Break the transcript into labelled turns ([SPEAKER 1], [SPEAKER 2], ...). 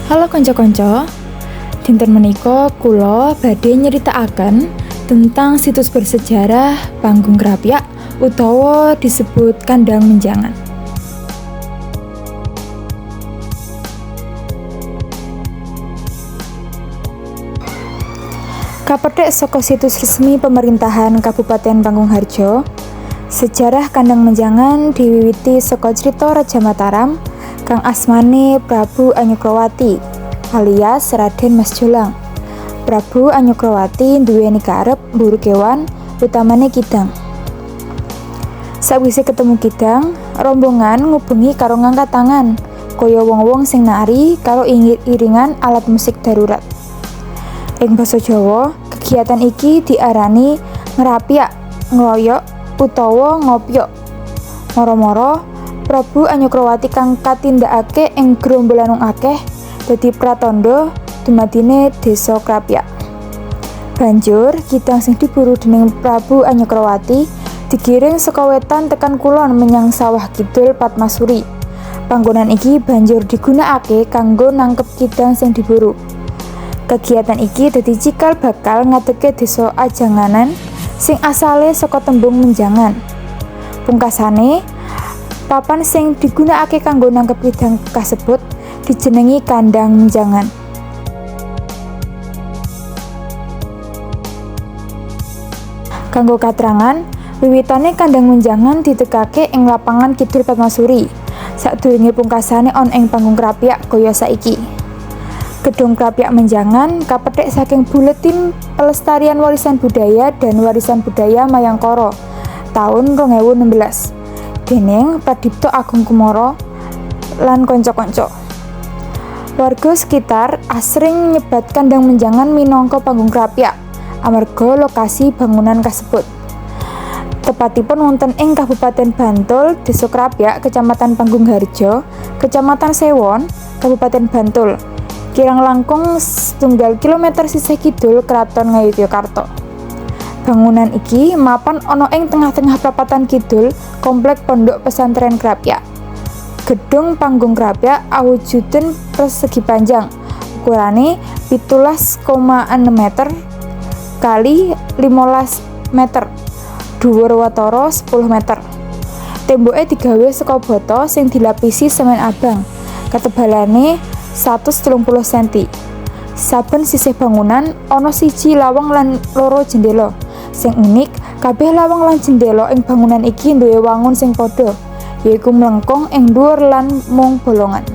[SPEAKER 1] Halo konco-konco, dinten menika kula badhe nyeritakaken tentang situs bersejarah Panggung Krapyak utawa disebut Kandang Menjangan. Kapethik saka situs resmi pemerintahan Kabupaten Panggung sejarah Kandang Menjangan diwiwiti saka crita Raja Mataram kang asmane Prabu Anyukrawati alias Raden Mas Jolang. Prabu Anyukrawati nduweni karep mburu kewan utamane kidang. Sakwise ketemu kidang, rombongan ngubengi karo ngangkat tangan kaya wong-wong sing nari karo iringan alat musik darurat. Ing basa Jawa, kegiatan iki diarani ngrapyak, ngloyok utawa ngopyok. Moro-moro Prabu Anyukrawati kang katindakake ing gerombolan wong akeh dadi pratandha dumadine Desa Krapyak. Banjur kidang sing diburu dening Prabu Anyukrawati digiring saka wetan tekan kulon menyang sawah kidul Padmasuri. Panggonan iki banjur digunakake kanggo nangkep kidang sing diburu. Kegiatan iki dadi cikal bakal ngadege Desa Ajanganan sing asale saka tembung menjangan. Pungkasane papan sing digunakake kanggo nangkep kidang kasebut dijenengi Kandang Menjangan. Kanggo katrangan, wiwitane Kandang Menjangan ditegake ing lapangan Kidul Padmasuri. Sadurunge pungkasane ana ing Panggung Krapyak kaya saiki. Gedung Krapyak Menjangan kapethik saking Buletin Pelestarian Warisan Budaya dan Warisan Budaya Mayangkara tahun 2016. Dening Pradipta Agung Kumara lan kanca-kanca. Warga sekitar asring nyebat Kandang Menjangan minangka Panggung Krapyak amarga lokasi bangunan kasebut. Tepatipun wonten ing Kabupaten Bantul, Desa Krapyak, Kecamatan Panggungharjo, Kecamatan Sewon, Kabupaten Bantul. Kirang langkung 1 kilometer sisih kidul Kraton Ngayogyakarta. Bangunan iki mapan ana ing tengah-tengah prapatan kidul komplek Pondok Pesantren Krapyak. Gedung Panggung Krapyak awujudin persegi panjang, ukurane 17,6 meter kali 15 meter, dhuwur watara 10 meter. Temboke digawe saka bata sing dilapisi semen abang, ketebalane 130 cm. Saben sisih bangunan ana siji lawang lan loro jendela. Sing unik, kabeh lawang lan jendela ing bangunan iki duwe wangun sing padha, yaiku mlengkung ing dhuwur lan mung bolongan.